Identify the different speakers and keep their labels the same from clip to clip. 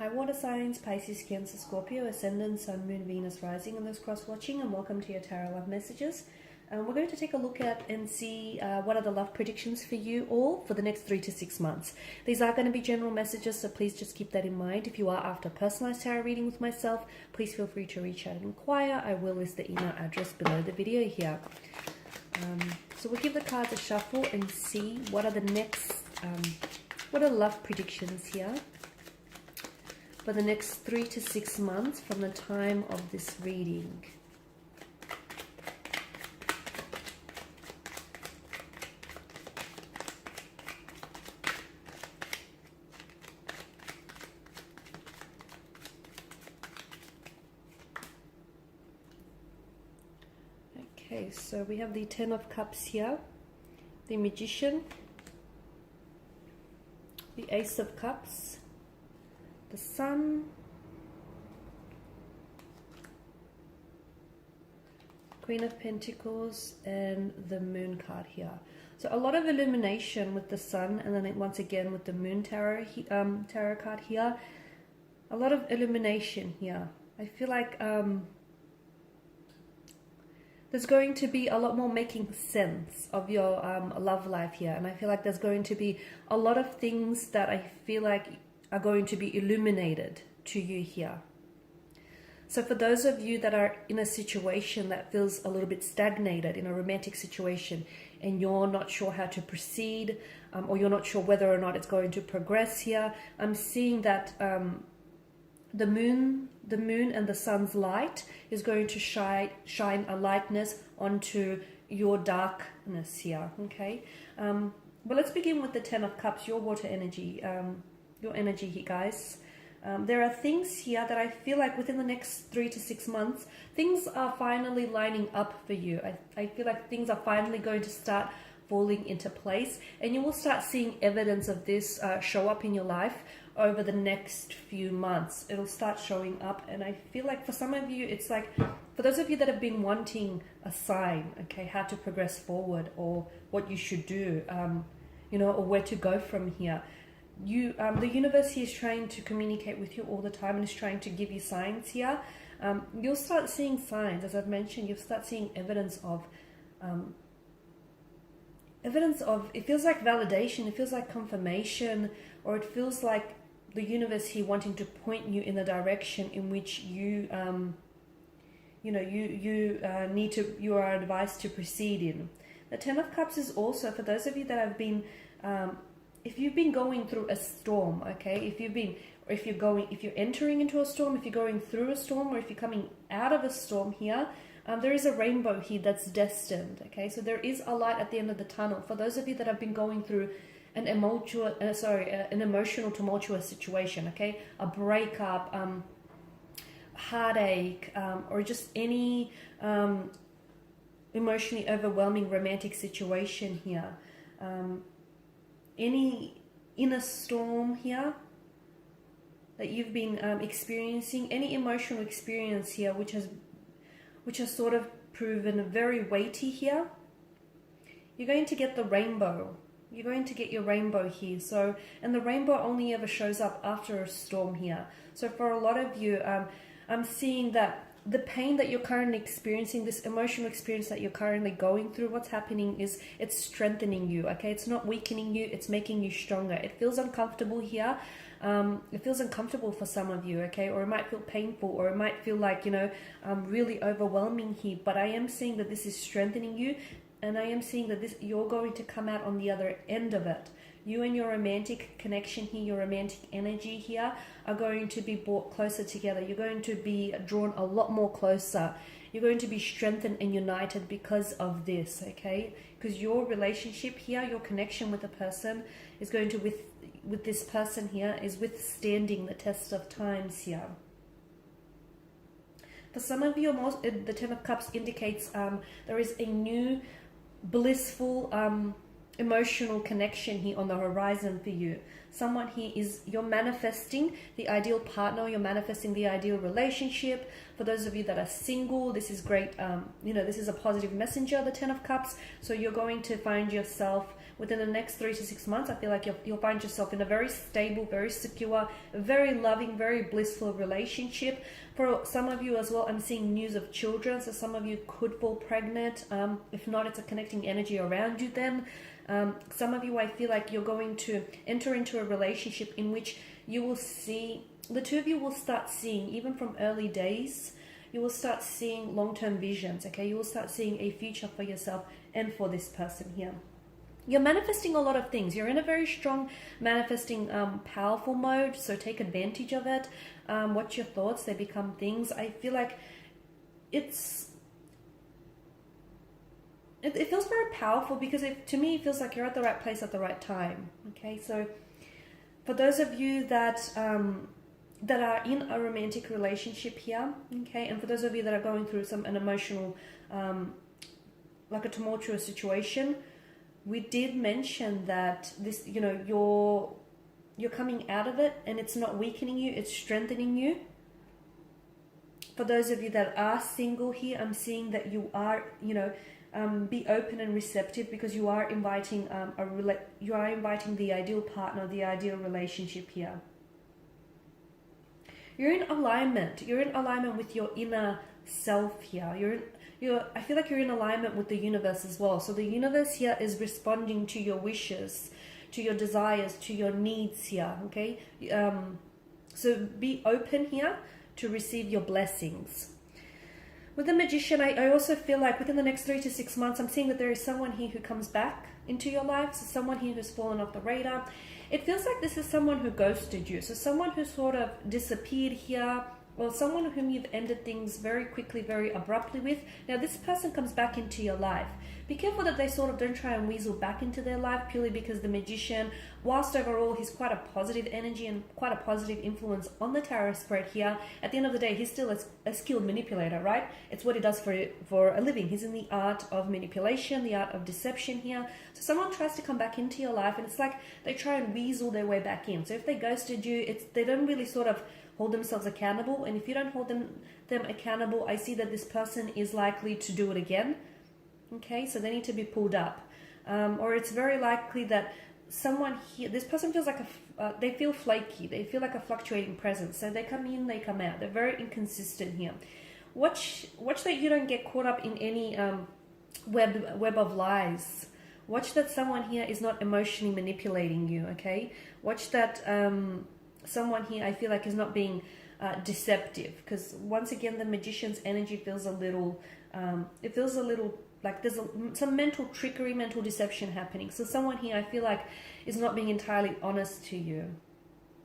Speaker 1: Hi water signs, Pisces, Cancer, Scorpio, Ascendant, Sun, Moon, Venus, Rising, and those cross-watching, and welcome to your Tarot Love Messages. We're going to take a look at and see what are the love predictions for you all for the next 3 to 6 months. These are going to be general messages, so please just keep that in mind. If you are after a personalized tarot reading with myself, please feel free to reach out and inquire. I will list the email address below the video here. So we'll give the cards a shuffle and see what are the next, what are love predictions here for the next 3 to 6 months from the time of this reading. Okay, so we have the Ten of Cups here, the Magician, the Ace of Cups, the Sun, Queen of Pentacles, and the Moon card here. So a lot of illumination with the Sun, and then once again with the Moon tarot card here. A lot of illumination here. I feel like there's going to be a lot more making sense of your love life here. And I feel like there's going to be a lot of things that I feel like are going to be illuminated to you here. So for those of you that are in a situation that feels a little bit stagnated, in a romantic situation, and you're not sure how to proceed, or you're not sure whether or not it's going to progress here, I'm seeing that the moon and the sun's light is going to shine a lightness onto your darkness here. Okay, well, let's begin with the Ten of Cups, your water energy, your energy here, guys. There are things here that I feel like within the next 3 to 6 months, things are finally lining up for you. I feel like things are finally going to start falling into place, and you will start seeing evidence of this show up in your life over the next few months. It'll start showing up, and I feel like for some of you, it's like, for those of you that have been wanting a sign, okay, how to progress forward, or what you should do, you know, or where to go from here. The universe here is trying to communicate with you all the time and is trying to give you signs here. You'll start seeing signs, as I've mentioned. You'll start seeing evidence of, it feels like validation, it feels like confirmation, or it feels like the universe here wanting to point you in the direction in which you, you know, you are advised to proceed in. The Ten of Cups is also for those of you that have been, if you've been going through a storm, okay, if you're entering into a storm, if you're going through a storm, or if you're coming out of a storm here, there is a rainbow here that's destined, okay? So there is a light at the end of the tunnel. For those of you that have been going through an emotional tumultuous situation, okay? A breakup, heartache, or just any emotionally overwhelming romantic situation here. Any inner storm here that you've been experiencing, any emotional experience here which has sort of proven very weighty here, you're going to get the rainbow. You're going to get your rainbow here. So, and the rainbow only ever shows up after a storm here. So for a lot of you, I'm seeing that the pain that you're currently experiencing, this emotional experience that you're currently going through, what's happening is it's strengthening you, okay? It's not weakening you, it's making you stronger. It feels uncomfortable here. It feels uncomfortable for some of you, okay? Or it might feel painful, or it might feel like, you know, really overwhelming here. But I am seeing that this is strengthening you, and I am seeing that you're going to come out on the other end of it. You and your romantic connection here, your romantic energy here, are going to be brought closer together. You're going to be drawn a lot more closer. You're going to be strengthened and united because of this, okay? Because your relationship here, your connection with a person is going to, with this person here, is withstanding the test of times here. For some of you, the Ten of Cups indicates there is a new blissful emotional connection here on the horizon for you. Someone here you're manifesting the ideal partner, you're manifesting the ideal relationship. For those of you that are single, this is great. You know, this is a positive messenger, the Ten of Cups. So you're going to find yourself within the next 3 to 6 months, I feel like you'll find yourself in a very stable, very secure, very loving, very blissful relationship. For some of you as well, I'm seeing news of children, so some of you could fall pregnant. If not, it's a connecting energy around you then. Some of you, I feel like you're going to enter into a relationship in which you will see, the two of you will start seeing, even from early days, you will start seeing long-term visions, okay? You will start seeing a future for yourself and for this person here. You're manifesting a lot of things. You're in a very strong manifesting powerful mode, so take advantage of it. Watch your thoughts, they become things. I feel like it feels very powerful because to me it feels like you're at the right place at the right time, okay? So for those of you that are in a romantic relationship here, okay, and for those of you that are going through an emotional, like a tumultuous situation, we did mention that this, you know, you're coming out of it, and it's not weakening you, it's strengthening you. For those of you that are single here, I'm seeing that you are, you know, be open and receptive, because you are inviting the ideal partner, the ideal relationship here. You're in alignment. You're in alignment with your inner self here. I feel like you're in alignment with the universe as well. So the universe here is responding to your wishes, to your desires, to your needs here, okay? So be open here to receive your blessings. With the Magician, I also feel like within the next 3 to 6 months, I'm seeing that there is someone here who comes back into your life. So someone here who's fallen off the radar. It feels like this is someone who ghosted you. So someone who sort of disappeared here, or someone whom you've ended things very quickly, very abruptly with. Now this person comes back into your life. Be careful that they sort of don't try and weasel back into their life, purely because the Magician, whilst overall he's quite a positive energy and quite a positive influence on the tarot spread here, at the end of the day he's still a skilled manipulator, right? It's what he does for a living. He's in the art of manipulation, the art of deception here. So someone tries to come back into your life, and it's like they try and weasel their way back in. So if they ghosted you, they don't really sort of hold themselves accountable, and if you don't hold them accountable, I see that this person is likely to do it again. Okay, so they need to be pulled up, or it's very likely that someone here, this person feels like they feel flaky, they feel like a fluctuating presence. So they come in, they come out, they're very inconsistent here. Watch that you don't get caught up in any web of lies. Watch that someone here is not emotionally manipulating you, okay? Watch that someone here, I feel like, is not being deceptive, because once again the Magician's energy feels a little like there's some mental trickery, mental deception happening. So someone here, I feel like, is not being entirely honest to you.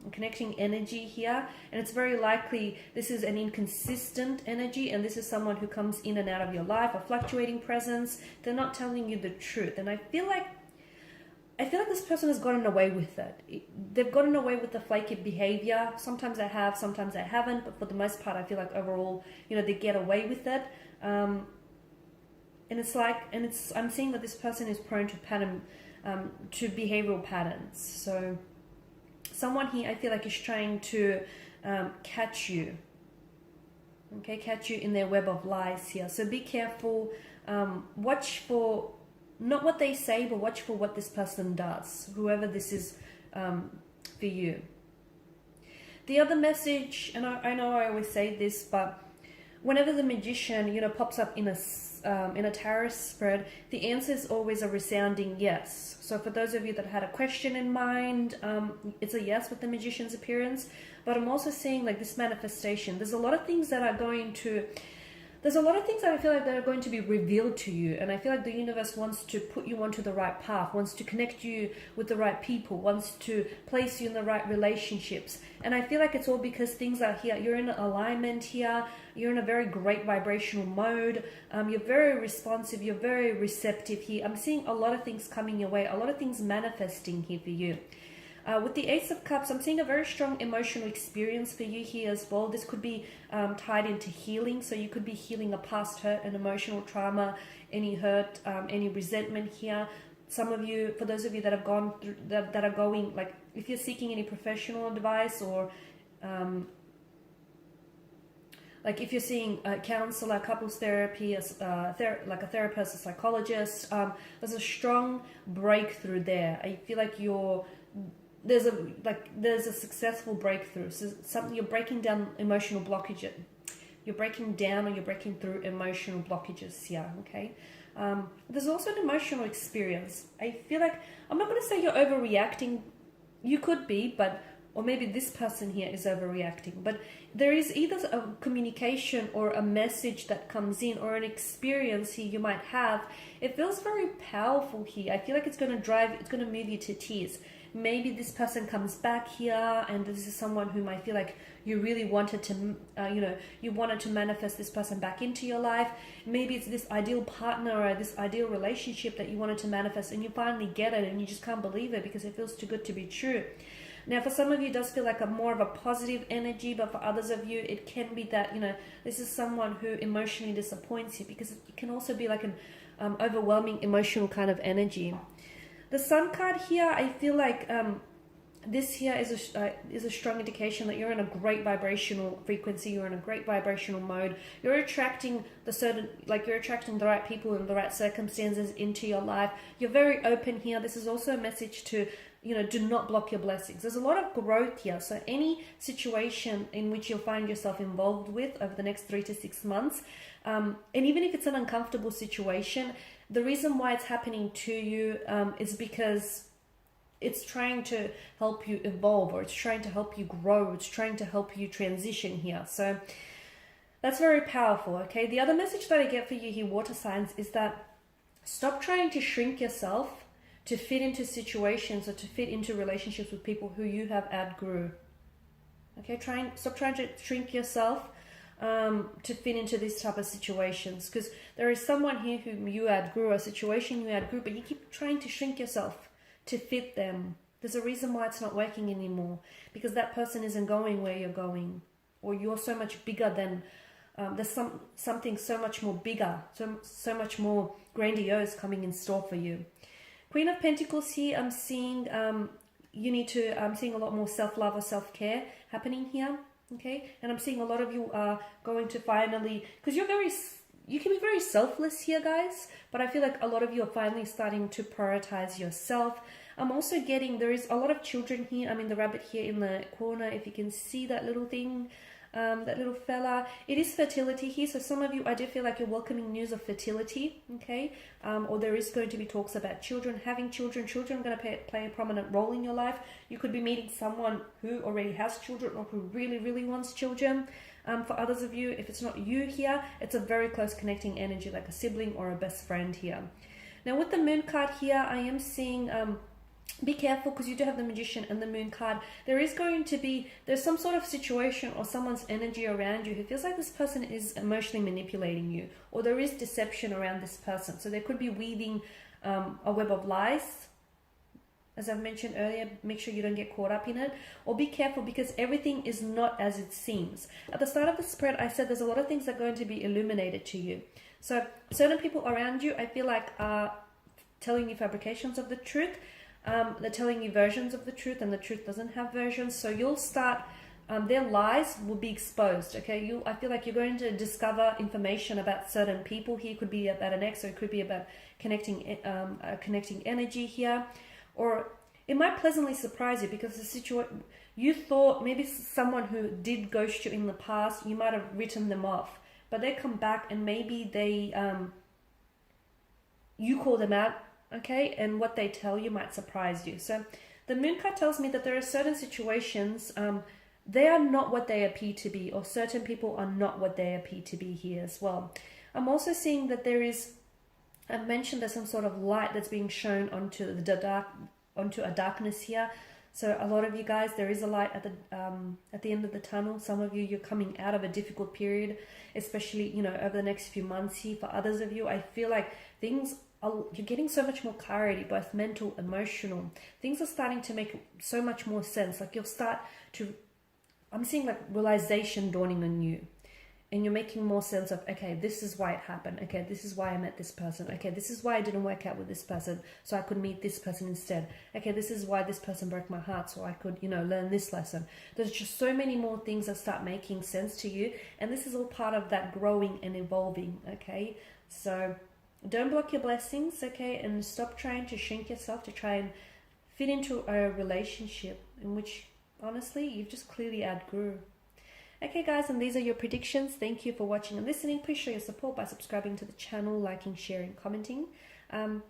Speaker 1: I'm connecting energy here, and it's very likely this is an inconsistent energy, and this is someone who comes in and out of your life, a fluctuating presence. They're not telling you the truth, and I feel like this person has gotten away with it. They've gotten away with the flaky behavior. Sometimes they have, sometimes they haven't, but for the most part, I feel like overall, you know, they get away with it. And I'm seeing that this person is prone to behavioral patterns. So someone here, I feel like, is trying to catch you. Okay, catch you in their web of lies here. So be careful. Watch for not what they say, but watch for what this person does, whoever this is for you. The other message, and I know I always say this, but whenever the Magician, you know, pops up in a tarot spread, the answer is always a resounding yes. So for those of you that had a question in mind, it's a yes with the Magician's appearance. But I'm also seeing like this manifestation. There's a lot of things that I feel like that are going to be revealed to you, and I feel like the universe wants to put you onto the right path, wants to connect you with the right people, wants to place you in the right relationships. And I feel like it's all because things are here. You're in alignment here. You're in a very great vibrational mode. You're very responsive. You're very receptive here. I'm seeing a lot of things coming your way, a lot of things manifesting here for you. With the Ace of Cups, I'm seeing a very strong emotional experience for you here as well. This could be tied into healing. So you could be healing a past hurt, an emotional trauma, any hurt, any resentment here. Some of you, for those of you that have gone through, that are going, like if you're seeking any professional advice or like if you're seeing a counselor, couples therapy, like a therapist, a psychologist, there's a strong breakthrough there. I feel like there's a successful breakthrough. So something, you're breaking down emotional blockages. You're breaking down, or you're breaking through emotional blockages here, okay? There's also an emotional experience. I feel like, I'm not going to say you're overreacting. You could be, or maybe this person here is overreacting. But there is either a communication or a message that comes in, or an experience here you might have. It feels very powerful here. I feel like it's going to move you to tears. Maybe this person comes back here, and this is someone whom I feel like you really wanted to, you wanted to manifest this person back into your life. Maybe it's this ideal partner or this ideal relationship that you wanted to manifest, and you finally get it, and you just can't believe it because it feels too good to be true. Now, for some of you, it does feel like more of a positive energy, but for others of you, it can be that, this is someone who emotionally disappoints you, because it can also be like an overwhelming emotional kind of energy. The Sun card here, I feel like this here is a strong indication that you're in a great vibrational frequency. You're in a great vibrational mode. You're attracting you're attracting the right people and the right circumstances into your life. You're very open here. This is also a message to, do not block your blessings. There's a lot of growth here. So any situation in which you'll find yourself involved with over the next 3 to 6 months, and even if it's an uncomfortable situation, the reason why it's happening to you is because it's trying to help you evolve, or it's trying to help you grow. It's trying to help you transition here. So that's very powerful, okay? The other message that I get for you here, water signs, is that stop trying to shrink yourself to fit into situations or to fit into relationships with people who you have outgrew. Okay, stop trying to shrink yourself to fit into these type of situations, because there is someone here whom you outgrew, a situation you outgrew, but you keep trying to shrink yourself to fit them. There's a reason why it's not working anymore, because that person isn't going where you're going, or you're so much bigger than, there's something so much more bigger, so much more grandiose coming in store for you. Queen of Pentacles here, I'm seeing I'm seeing a lot more self-love or self-care happening here. Okay, and I'm seeing a lot of you are going to finally, because you can be very selfless here, guys, but I feel like a lot of you are finally starting to prioritize yourself. I'm also getting, there is a lot of children here. I mean, the rabbit here in the corner, if you can see that little thing, that little fella, it is fertility here. So some of you, I do feel like you're welcoming news of fertility, okay? Or there is going to be talks about children, having children. Children are going to play a prominent role in your life. You could be meeting someone who already has children, or who really, really wants children. For others of you, if it's not you here, it's a very close connecting energy, like a sibling or a best friend here. Now with the Moon card here, I am seeing, be careful, because you do have the Magician and the Moon card. There's some sort of situation or someone's energy around you who feels like this person is emotionally manipulating you, or there is deception around this person. So they could be weaving a web of lies. As I've mentioned earlier, make sure you don't get caught up in it, or be careful, because everything is not as it seems. At the start of the spread, I said there's a lot of things that are going to be illuminated to you. So certain people around you, I feel like, are telling you fabrications of the truth. They're telling you versions of the truth, and the truth doesn't have versions. So you'll start, their lies will be exposed, okay? I feel like you're going to discover information about certain people here. It could be about an ex, or it could be about connecting energy here. Or it might pleasantly surprise you, because the situation, you thought maybe someone who did ghost you in the past, you might have written them off, but they come back, and maybe you call them out, okay, and what they tell you might surprise you. So the Moon card tells me that there are certain situations, they are not what they appear to be, or certain people are not what they appear to be here as well. I'm also seeing that I've mentioned there's some sort of light that's being shown onto a darkness here. So a lot of you guys, there is a light at the end of the tunnel. Some of you, you're coming out of a difficult period, especially, over the next few months here. For others of you, I feel like you're getting so much more clarity, both mental, emotional. Things are starting to make so much more sense. Like I'm seeing like realization dawning on you. and you're making more sense of, okay, this is why it happened. Okay, this is why I met this person. Okay, this is why I didn't work out with this person, so I could meet this person instead. Okay, this is why this person broke my heart, so I could, you know, learn this lesson. There's just so many more things that start making sense to you, and this is all part of that growing and evolving, okay? So don't block your blessings, okay? And stop trying to shrink yourself to try and fit into a relationship in which, honestly, you've just clearly outgrew. Okay guys, and these are your predictions. Thank you for watching and listening. Please show your support by subscribing to the channel, liking, sharing, commenting. I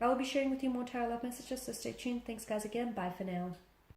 Speaker 1: will be sharing with you more tarot love messages, so stay tuned. Thanks guys again. Bye for now.